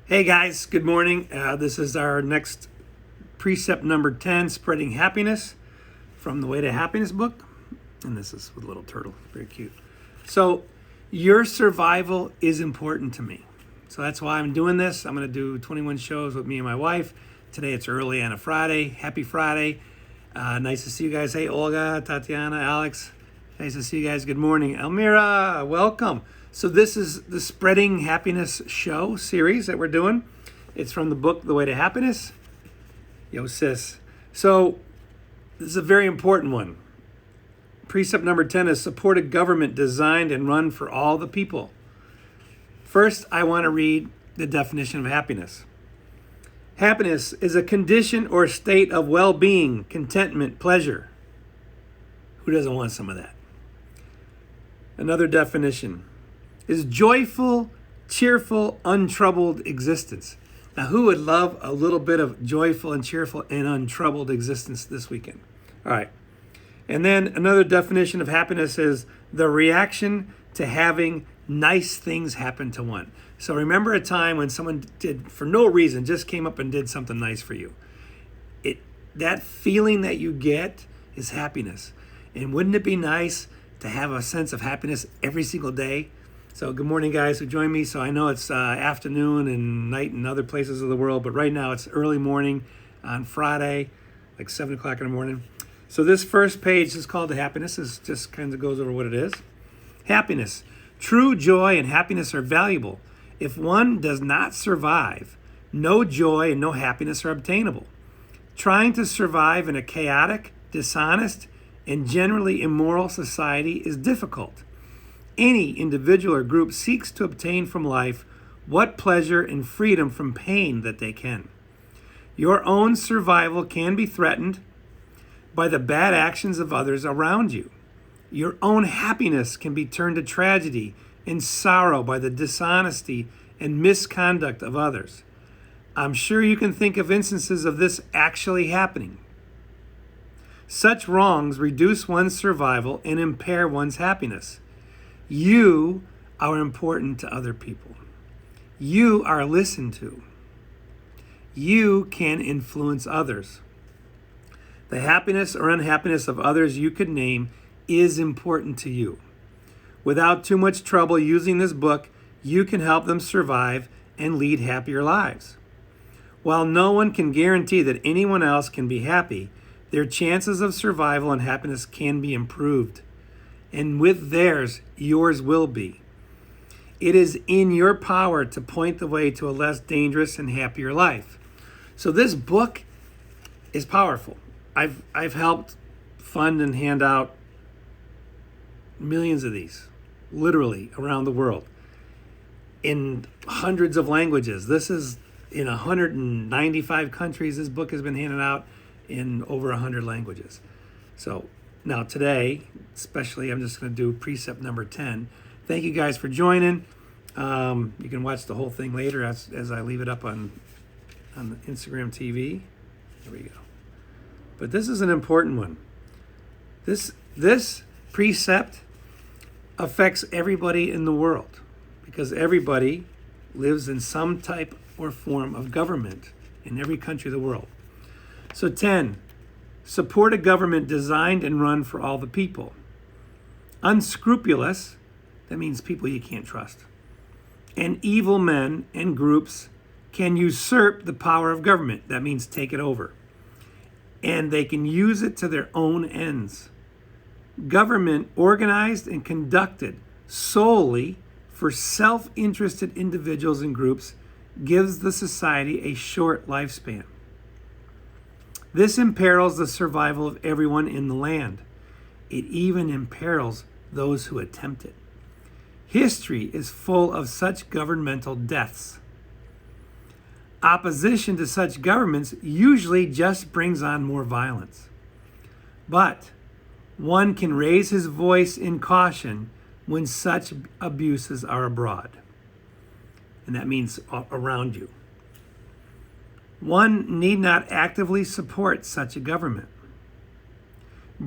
Hey guys, good morning. This is our next precept number 10, Spreading Happiness from the Way to Happiness book. And this is with a little turtle, very cute. So, your survival is important to me. So that's why I'm doing this. I'm going to do 21 shows with me and my wife. Today it's early on a Friday. Happy Friday. Nice to see you guys. Hey, Olga, Tatiana, Alex. Nice to see you guys. Good morning. Elmira, welcome. So this is the Spreading Happiness show series that we're doing. It's from the book, The Way to Happiness. Yo, sis. So this is a very important one. Precept number 10 is support a government designed and run for all the people. First, I want to read the definition of happiness. Happiness is a condition or state of well-being, contentment, pleasure. Who doesn't want some of that? Another definition is joyful, cheerful, untroubled existence. Now, who would love a little bit of joyful and cheerful and untroubled existence this weekend? All right. And then another definition of happiness is the reaction to having nice things happen to one. So remember a time when someone did, for no reason, just came up and did something nice for you. That feeling that you get is happiness. And wouldn't it be nice to have a sense of happiness every single day? So good morning, guys who join me. So I know it's afternoon and night in other places of the world, but right now it's early morning on Friday, like 7 o'clock in the morning. So this first page is called the happiness. It just kind of goes over what it is. Happiness. True joy and happiness are valuable. If one does not survive, no joy and no happiness are obtainable. Trying to survive in a chaotic, dishonest, and generally immoral society is difficult. Any individual or group seeks to obtain from life what pleasure and freedom from pain that they can. Your own survival can be threatened by the bad actions of others around you. Your own happiness can be turned to tragedy and sorrow by the dishonesty and misconduct of others. I'm sure you can think of instances of this actually happening. Such wrongs reduce one's survival and impair one's happiness. You are important to other people. You are listened to. You can influence others. The happiness or unhappiness of others you could name is important to you. Without too much trouble using this book, you can help them survive and lead happier lives. While no one can guarantee that anyone else can be happy, their chances of survival and happiness can be improved. And with theirs, yours will be. It is in your power to point the way to a less dangerous and happier life. So this book is powerful. I've helped fund and hand out millions of these, literally around the world, in hundreds of languages. This is in 195 countries. This book has been handed out in over 100 languages. So now today, especially, I'm just going to do precept number 10. Thank you guys for joining. You can watch the whole thing later as I leave it up on the Instagram TV. There we go. But this is an important one. This precept affects everybody in the world because everybody lives in some type or form of government in every country of the world. So 10, support a government designed and run for all the people. Unscrupulous, that means people you can't trust, and evil men and groups can usurp the power of government. That means take it over. And they can use it to their own ends. Government organized and conducted solely for self-interested individuals and groups gives the society a short lifespan. This imperils the survival of everyone in the land. It even imperils those who attempt it. History is full of such governmental deaths. Opposition to such governments usually just brings on more violence. But one can raise his voice in caution when such abuses are abroad. And that means around you. One need not actively support such a government.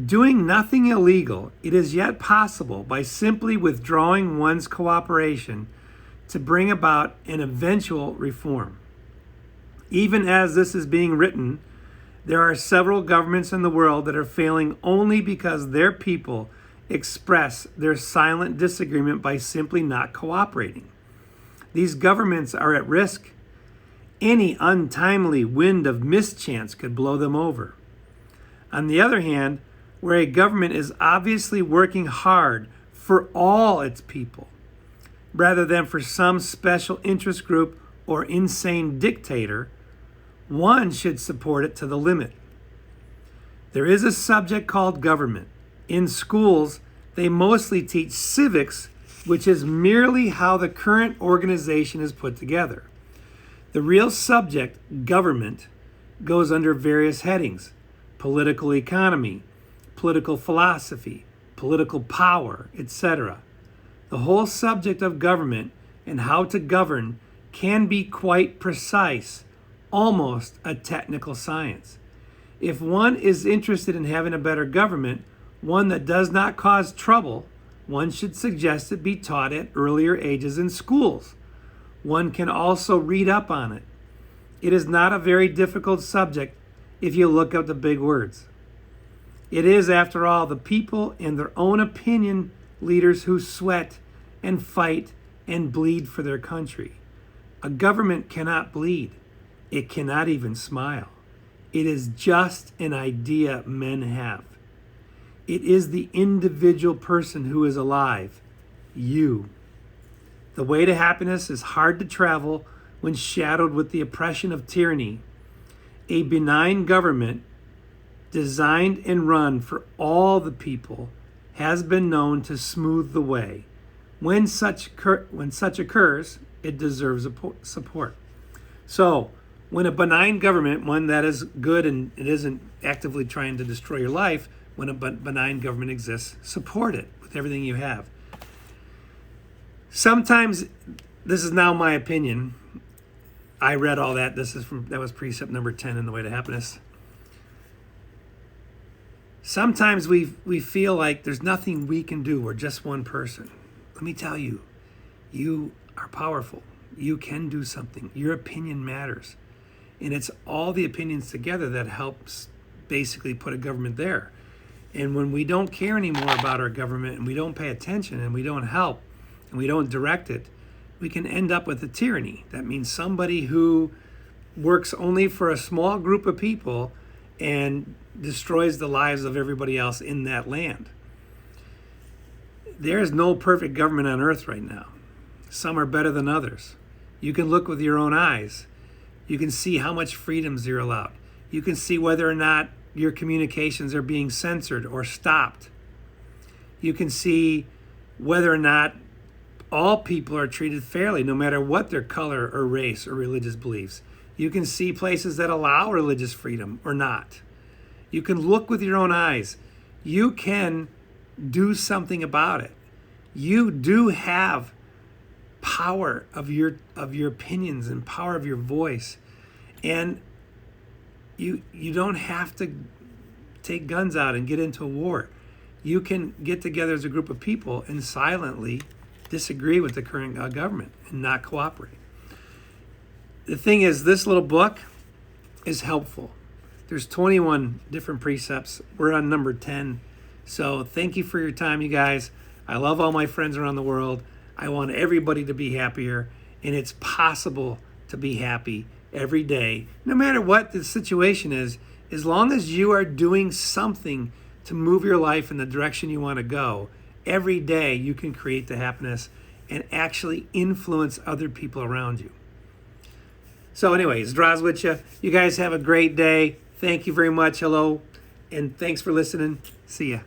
Doing nothing illegal, it is yet possible by simply withdrawing one's cooperation to bring about an eventual reform. Even as this is being written, there are several governments in the world that are failing only because their people express their silent disagreement by simply not cooperating. These governments are at risk. Any untimely wind of mischance could blow them over. On the other hand, where a government is obviously working hard for all its people, rather than for some special interest group or insane dictator, one should support it to the limit. There is a subject called government. In schools, they mostly teach civics, which is merely how the current organization is put together. The real subject, government, goes under various headings: political economy, political philosophy, political power, etc. The whole subject of government and how to govern can be quite precise, almost a technical science. If one is interested in having a better government, one that does not cause trouble, one should suggest it be taught at earlier ages in schools. One can also read up on it. It is not a very difficult subject if you look up the big words. It is, after all, the people and their own opinion leaders who sweat and fight and bleed for their country. A government cannot bleed. It cannot even smile. It is just an idea men have. It is the individual person who is alive, you. The way to happiness is hard to travel when shadowed with the oppression of tyranny. A benign government, designed and run for all the people, has been known to smooth the way. When such occurs, it deserves support. So, when a benign government, one that is good and it isn't actively trying to destroy your life, when a benign government exists, support it with everything you have. Sometimes, this is now my opinion. I read all that. That was precept number 10 in The Way to Happiness. Sometimes we feel like there's nothing we can do. We're just one person. Let me tell you, you are powerful. You can do something. Your opinion matters. And it's all the opinions together that helps basically put a government there. And when we don't care anymore about our government and we don't pay attention and we don't help and we don't direct it, we can end up with a tyranny. That means somebody who works only for a small group of people and destroys the lives of everybody else in that land. There is no perfect government on earth right now. Some are better than others. You can look with your own eyes. You can see how much freedoms you're allowed. You can see whether or not your communications are being censored or stopped. You can see whether or not all people are treated fairly, no matter what their color or race or religious beliefs. You can see places that allow religious freedom or not. You can look with your own eyes. You can do something about it. You do have power of your opinions and power of your voice. And you don't have to take guns out and get into a war. You can get together as a group of people and silently disagree with the current government and not cooperate. The thing is, this little book is helpful. There's 21 different precepts. We're on number 10. So thank you for your time, you guys. I love all my friends around the world. I want everybody to be happier, and it's possible to be happy every day, no matter what the situation is, as long as you are doing something to move your life in the direction you want to go. Every day you can create the happiness and actually influence other people around you. So anyways, Droz with you. You guys have a great day. Thank you very much. Hello. And thanks for listening. See ya.